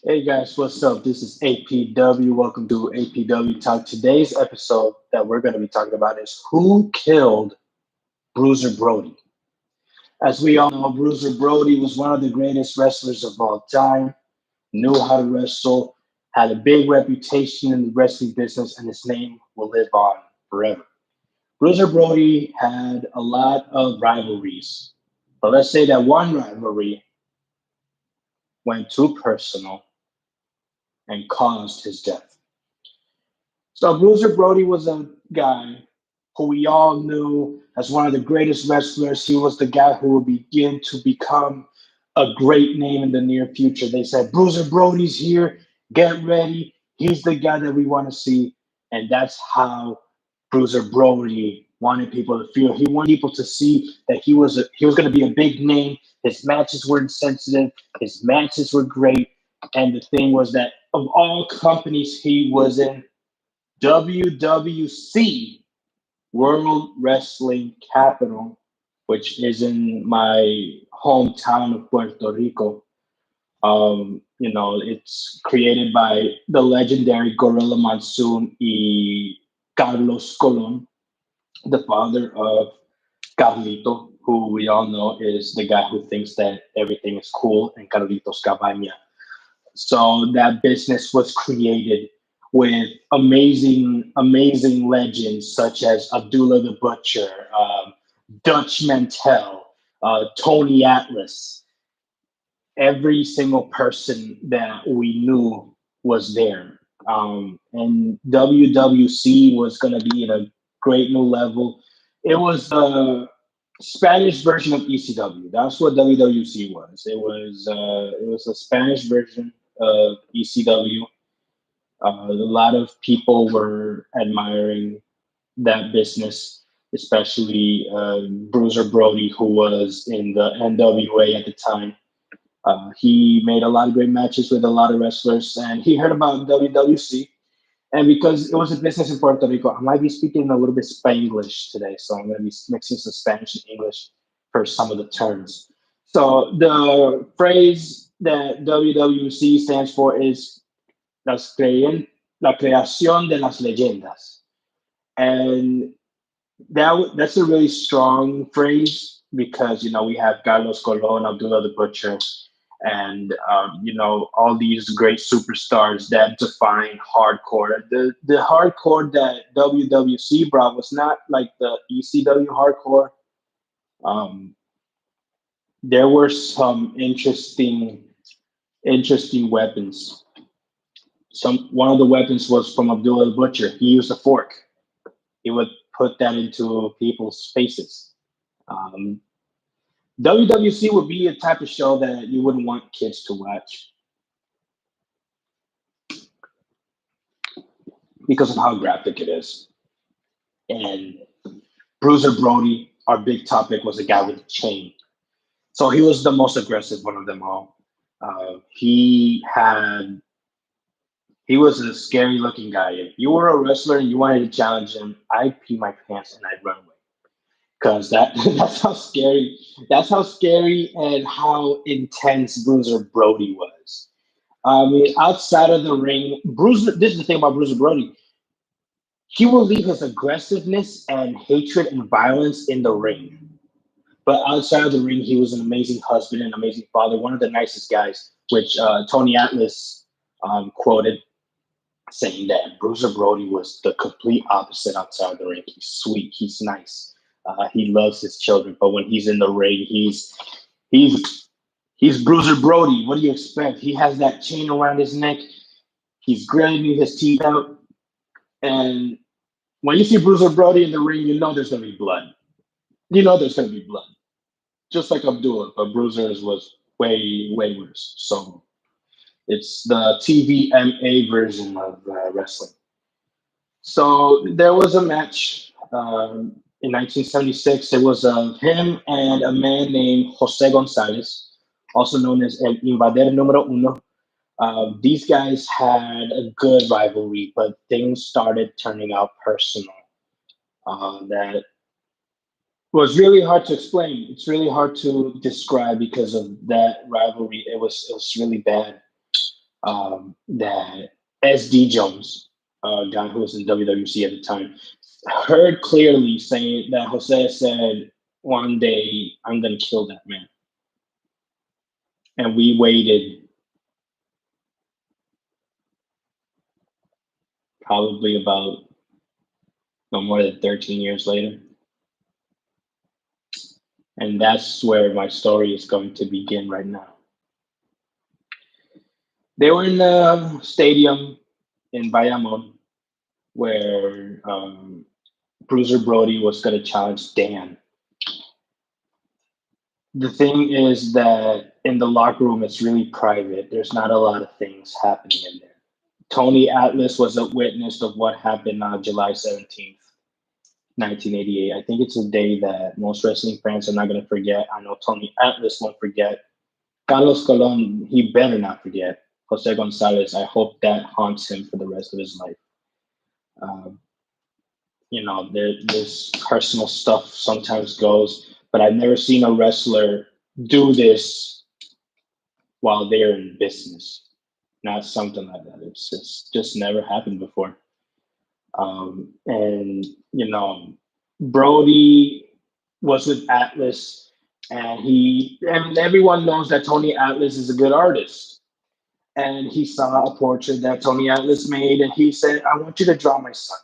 Hey guys, what's up? This is APW. Welcome to APW Talk. Today's episode that we're going to be talking about is who killed Bruiser Brody. As we all know, Bruiser Brody was one of the greatest wrestlers of all time, knew how to wrestle, had a big reputation in the wrestling business, and his name will live on forever. Bruiser Brody had a lot of rivalries, but let's say that one rivalry went too personal and caused his death. So Bruiser Brody was a guy who we all knew as one of the greatest wrestlers. He was the guy who would begin to become a great name in the near future. They said, Bruiser Brody's here, get ready. He's the guy that we want to see. And that's how Bruiser Brody wanted people to feel. He wanted people to see that he was going to be a big name. His matches were insensitive. His matches were great. And the thing was that of all companies he was in, WWC, World Wrestling Capital, which is in my hometown of Puerto Rico. It's created by the legendary Gorilla Monsoon y Carlos Colon, the father of Carlito, who we all know is the guy who thinks that everything is cool, and Carlitos Cabaña. So that business was created with amazing legends such as Abdullah the Butcher, Dutch Mantel, Tony Atlas. Every single person that we knew was there. And WWC was going to be at a great new level. It was the Spanish version of ECW. That's what WWC was. It was a Spanish version of ECW. A lot of people were admiring that business, especially Bruiser Brody, who was in the NWA at the time. He made a lot of great matches with a lot of wrestlers, and he heard about WWC. And because it was a business in Puerto Rico, I might be speaking a little bit Spanglish today, so I'm going to be mixing some Spanish and English for some of the terms. So the phrase that WWC stands for is la creación de las leyendas. And that's a really strong phrase because we have Carlos Colon, Abdullah the Butcher, and all these great superstars that define hardcore. The hardcore that WWC brought was not like the ECW hardcore. Um, there were some interesting weapons. One of the weapons was from Abdullah the Butcher. He used a fork. He would put that into people's faces. Um, WWC would be a type of show that you wouldn't want kids to watch because of how graphic it is. And Bruiser Brody, our big topic, was a guy with a chain. So he was the most aggressive one of them all. He was a scary looking guy. If you were a wrestler and you wanted to challenge him, I'd pee my pants and I'd run away. Because that's how scary and how intense Bruiser Brody was. I mean, outside of the ring, Bruiser. This is the thing about Bruiser Brody. He will leave his aggressiveness and hatred and violence in the ring. But outside of the ring, he was an amazing husband and amazing father, one of the nicest guys, which Tony Atlas quoted saying that Bruiser Brody was the complete opposite outside the ring. He's sweet, he's nice, he loves his children, but when he's in the ring, he's he's Bruiser Brody. What do you expect? He has that chain around his neck. He's grinding his teeth out, and when you see Bruiser Brody in the ring, you know there's gonna be blood. You know there's gonna be blood, just like Abdullah, but Bruiser's was way worse. So it's the TVMA version of wrestling. So there was a match in 1976. It was him and a man named Jose Gonzalez, also known as El Invader Número Uno. These guys had a good rivalry, but things started turning out personal. That was really hard to explain. It's really hard to describe because of that rivalry. It was really bad. that SD Jones, a guy who was in WWC at the time, heard clearly saying that Jose said, "One day I'm gonna kill that man," and we waited probably about no more than 13 years later, and that's where my story is going to begin right now. They were in the stadium in Bayamon where Bruiser Brody was going to challenge Dan. The thing is that in the locker room, it's really private. There's not a lot of things happening in there. Tony Atlas was a witness of what happened on July 17th, 1988. I think it's a day that most wrestling fans are not going to forget. I know Tony Atlas won't forget. Carlos Colon, he better not forget. Jose Gonzalez, I hope that haunts him for the rest of his life. Um, there's personal stuff sometimes goes, but I've never seen a wrestler do this while they're in business. Not something like that. It's just never happened before. And Brody was with Atlas, and everyone knows that Tony Atlas is a good artist. And he saw a portrait that Tony Atlas made, and he said, "I want you to draw my son."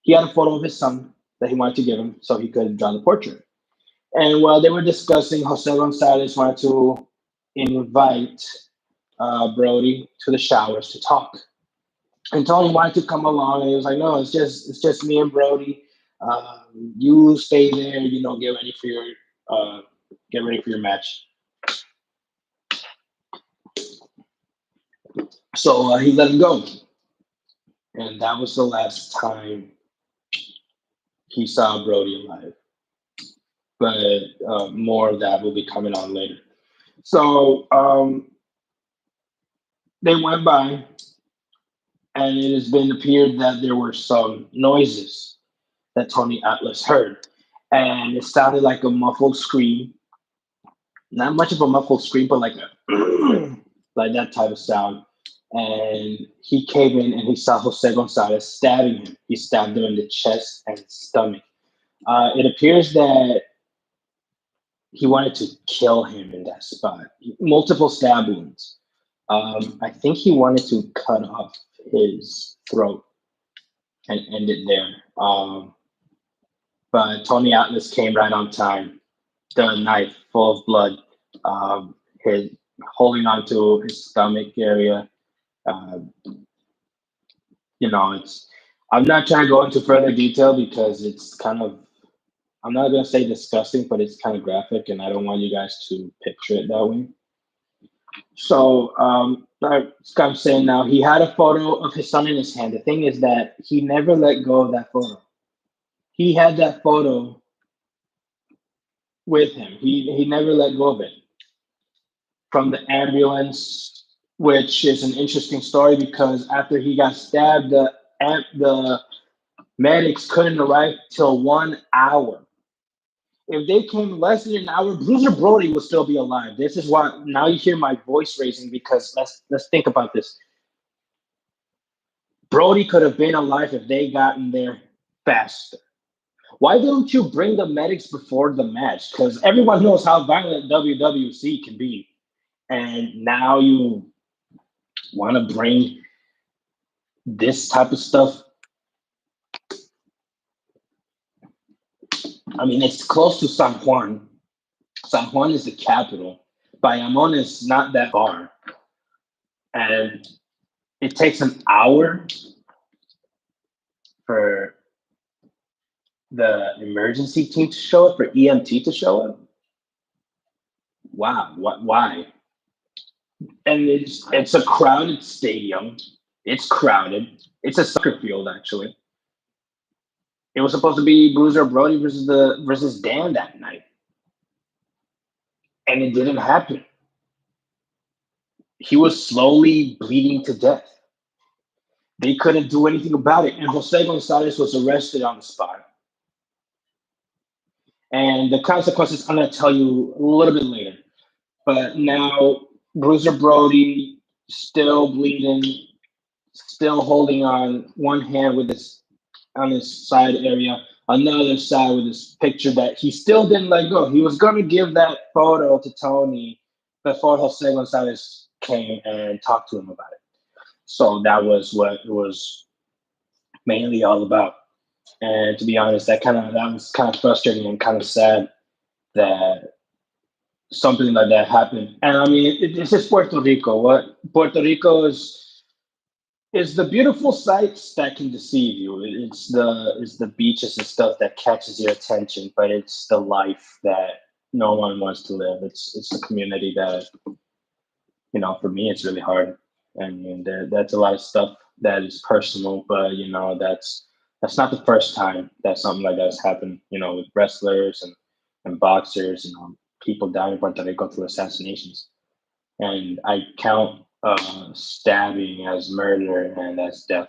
He had a photo of his son that he wanted to give him so he could draw the portrait. And while they were discussing, Jose Gonzalez wanted to invite Brody to the showers to talk. And Tony wanted to come along, and he was like, "No, it's just me and Brody. You stay there, uh, get ready for your match." So he let him go, and that was the last time he saw Brody alive. But more of that will be coming on later. So they went by, and it has been appeared that there were some noises that Tony Atlas heard, and it sounded like a muffled scream. Not much of a muffled scream, but like a like that type of sound. And he came in and he saw Jose Gonzalez stabbing him. He stabbed him in the chest and stomach. It appears that he wanted to kill him in that spot. Multiple stab wounds. I think he wanted to cut off his throat and end it there. But Tony Atlas came right on time. The knife full of blood, his holding onto his stomach area. Uh, it's. I'm not trying to go into further detail because it's kind of. I'm not gonna say disgusting, but it's kind of graphic, and I don't want you guys to picture it that way. So, like I'm saying now, he had a photo of his son in his hand. The thing is that he never let go of that photo. He had that photo with him. He never let go of it. From the ambulance, which is an interesting story because after he got stabbed, the medics couldn't arrive till 1 hour. If they came less than an hour, Bruiser Brody would still be alive. This is why now you hear my voice raising because let's think about this. Brody could have been alive if they gotten there faster. Why don't you bring the medics before the match? Because everyone knows how violent WWC can be. And now you want to bring this type of stuff. I mean, it's close to San Juan. San Juan is the capital. Bayamon is not that far. And it takes an hour for the emergency team to show up, for EMT to show up. Wow, why? And it's a crowded stadium. It's crowded. It's a soccer field, actually. It was supposed to be Bruiser Brody versus Dan that night, and it didn't happen. He was slowly bleeding to death. They couldn't do anything about it, and Jose Gonzalez was arrested on the spot. And the consequences, I'm going to tell you a little bit later. But now Bruiser Brody still bleeding, still holding on one hand with his on his side area, another side with his picture that he still didn't let go. He was gonna give that photo to Tony before Jose Gonzalez came and talked to him about it. So that was what it was mainly all about. And to be honest, that was kind of frustrating and kind of sad that something like that happened. And I mean, it's just Puerto Rico. What Puerto Rico is the beautiful sights that can deceive you. It's the beaches and stuff that catches your attention, but it's the life that no one wants to live. It's the community that for me it's really hard. I mean, that's a lot of stuff that is personal, but that's not the first time that something like that has happened. With wrestlers and boxers, people down in Puerto Rico through assassinations, and I count stabbing as murder and as death.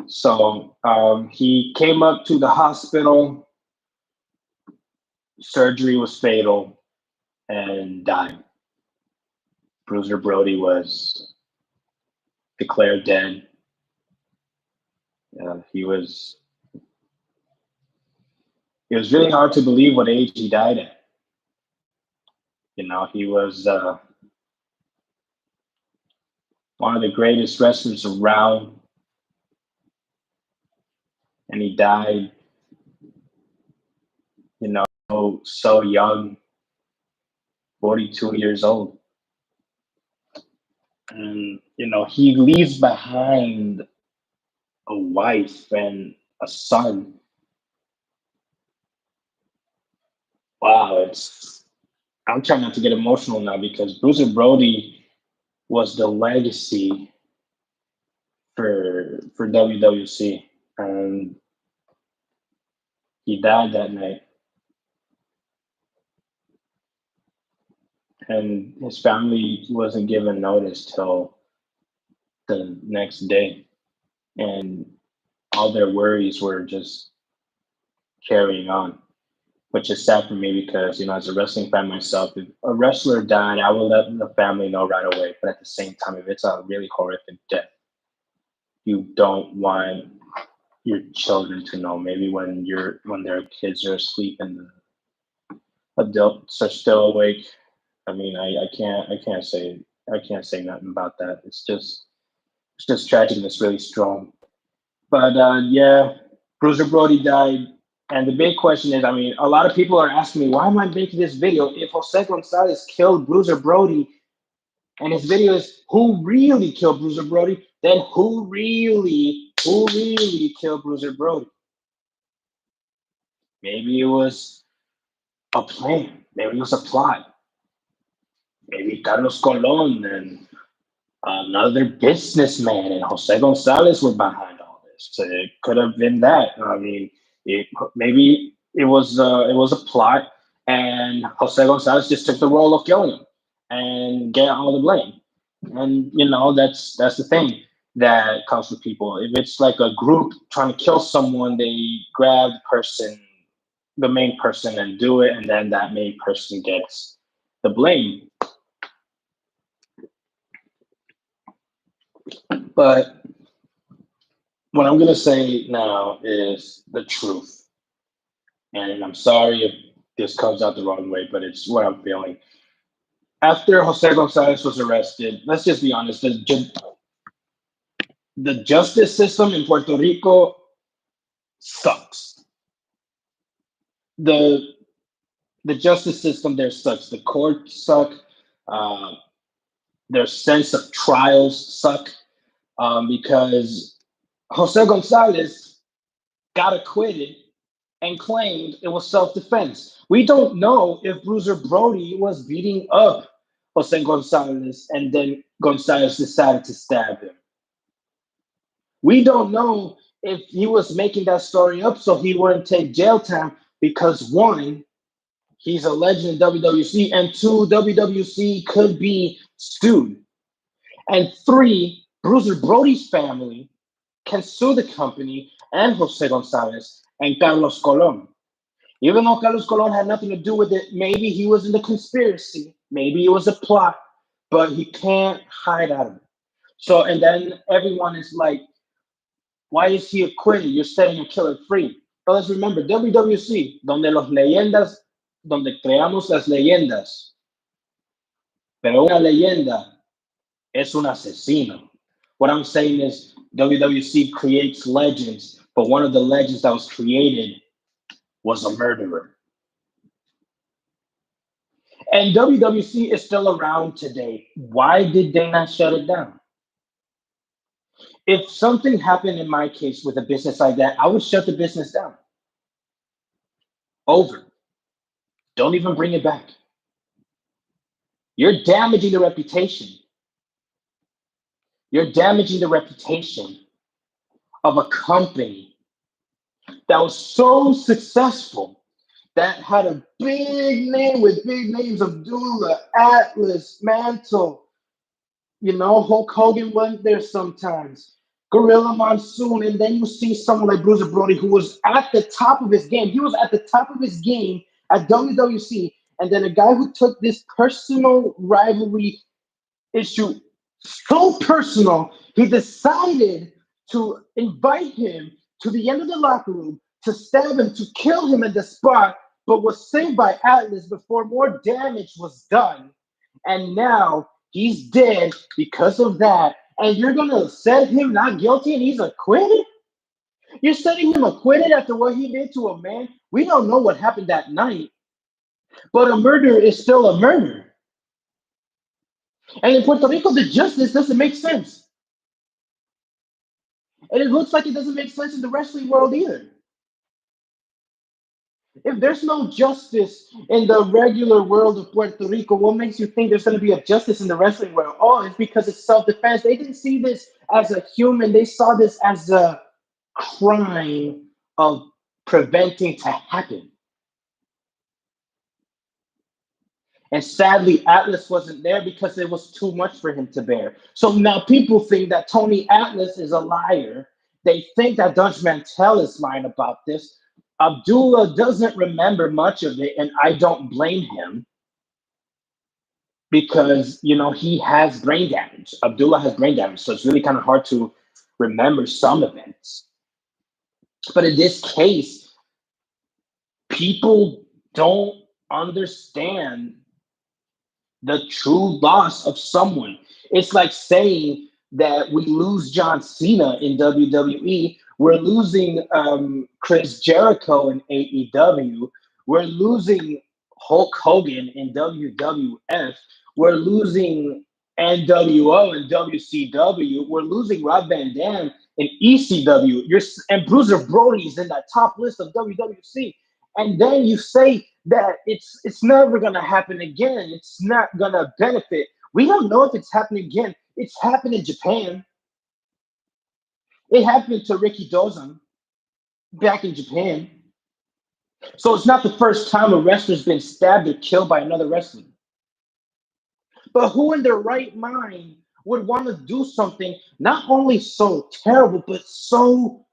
So he came up to the hospital. Surgery was fatal, and died. Bruiser Brody was declared dead. He was. It was really hard to believe what age he died at. He was one of the greatest wrestlers around, and he died, so young, 42 years old. And, he leaves behind a wife and a son. Wow, I'm trying not to get emotional now because Bruiser Brody was the legacy for WWC, and he died that night. And his family wasn't given notice till the next day, and all their worries were just carrying on, which is sad for me because as a wrestling fan myself, if a wrestler died, I will let the family know right away. But at the same time, if it's a really horrific death, you don't want your children to know. Maybe when their kids are asleep and the adults are still awake. I mean, I can't say nothing about that. It's just tragic and it's really strong. But yeah, Bruiser Brody died. And the big question is, I mean, a lot of people are asking me, why am I making this video? If Jose Gonzalez killed Bruiser Brody, and his video is who really killed Bruiser Brody, then who really killed Bruiser Brody? Maybe it was a plan. Maybe it was a plot. Maybe Carlos Colon and another businessman and Jose Gonzalez were behind all this. So it could have been that. I mean, maybe it was a plot, and Jose Gonzalez just took the role of killing him and get all the blame. And that's the thing that comes with people. If it's like a group trying to kill someone, they grab the main person, and do it, and then that main person gets the blame. But what I'm gonna say now is the truth, and I'm sorry if this comes out the wrong way, but it's what I'm feeling. After Jose Gonzalez was arrested, let's just be honest, the justice system in Puerto Rico sucks. The the justice system there sucks. The courts suck. Uh, their sense of trials suck, because Jose Gonzalez got acquitted and claimed it was self-defense. We don't know if Bruiser Brody was beating up Jose Gonzalez and then Gonzalez decided to stab him. We don't know if he was making that story up so he wouldn't take jail time because one, he's a legend in WWC, and two, WWC could be sued. And three, Bruiser Brody's family can sue the company and Jose Gonzalez and Carlos Colon. Even though Carlos Colon had nothing to do with it, maybe he was in the conspiracy, maybe it was a plot, but he can't hide out of it. So, and then everyone is like, why is he acquitted? You're setting a killer free. But let's remember, WWC, donde los leyendas, donde creamos las leyendas, pero una leyenda es un asesino. What I'm saying is WWC creates legends, but one of the legends that was created was a murderer. And WWC is still around today. Why did they not shut it down? If something happened in my case with a business like that, I would shut the business down. Over. Don't even bring it back. You're damaging the reputation. You're damaging the reputation of a company that was so successful, that had a big name with big names: Abdullah, Atlas, Mantle. You know, Hulk Hogan went there sometimes. Gorilla Monsoon, and then you see someone like Bruiser Brody, who was at the top of his game. He was at the top of his game at WWC, and then a guy who took this personal rivalry issue so personal, he decided to invite him to the end of the locker room to stab him, to kill him at the spot, but was saved by Atlas before more damage was done. And now he's dead because of that. And you're going to set him not guilty and he's acquitted? You're setting him acquitted after what he did to a man? We don't know what happened that night, but a murder is still a murder. And in Puerto Rico, the justice doesn't make sense. And it looks like it doesn't make sense in the wrestling world either. If there's no justice in the regular world of Puerto Rico, what makes you think there's going to be a justice in the wrestling world? Oh, it's because it's self-defense. They didn't see this as a human. They saw this as a crime of preventing to happen. And sadly, Atlas wasn't there because it was too much for him to bear. So now people think that Tony Atlas is a liar. They think that Dutch Mantel is lying about this. Abdullah doesn't remember much of it, and I don't blame him because, you know, he has brain damage. Abdullah has brain damage, so it's really kind of hard to remember some events. But in this case, people don't understand the true loss of someone. It's like saying that we lose John Cena in WWE, we're losing Chris Jericho in AEW, we're losing Hulk Hogan in WWF, we're losing NWO and WCW, we're losing Rob Van Dam in ECW. And Bruiser Brody's in that top list of WWC. And then you say that it's never gonna happen again. It's not gonna benefit. We don't know if it's happening again. It's happened in Japan. It happened to Ricky Dozan back in Japan. So it's not the first time a wrestler's been stabbed or killed by another wrestler. But who in their right mind would want to do something not only so terrible, but so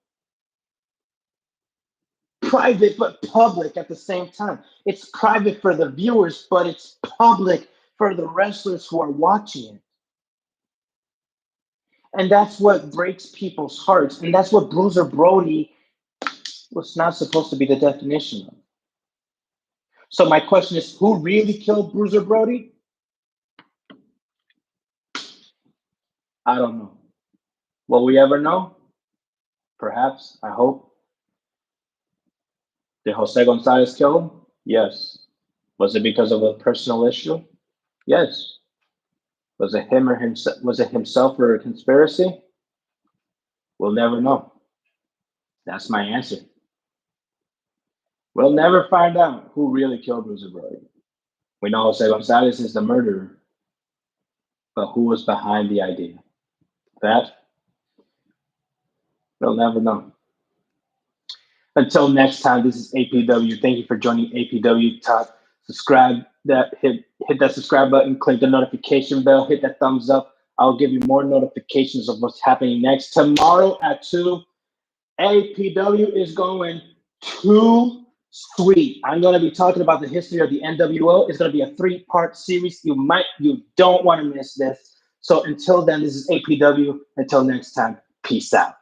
private but public at the same time? It's private for the viewers, but it's public for the wrestlers who are watching it. And that's what breaks people's hearts. And that's what Bruiser Brody was not supposed to be the definition of. So my question is, who really killed Bruiser Brody? I don't know. Will we ever know? Perhaps. I hope. Did Jose Gonzalez kill him? Yes. Was it because of a personal issue? Yes. Was it him or himself? Was it himself or a conspiracy? We'll never know. That's my answer. We'll never find out who really killed Bruiser Brody. We know Jose Gonzalez is the murderer, but who was behind the idea? That we'll never know. Until next time, this is APW. Thank you for joining APW Talk. Subscribe, hit that subscribe button, click the notification bell, hit that thumbs up. I'll give you more notifications of what's happening next. Tomorrow at 2, APW is going too sweet. I'm going to be talking about the history of the NWO. It's going to be a 3-part series. You don't want to miss this. So until then, this is APW. Until next time, peace out.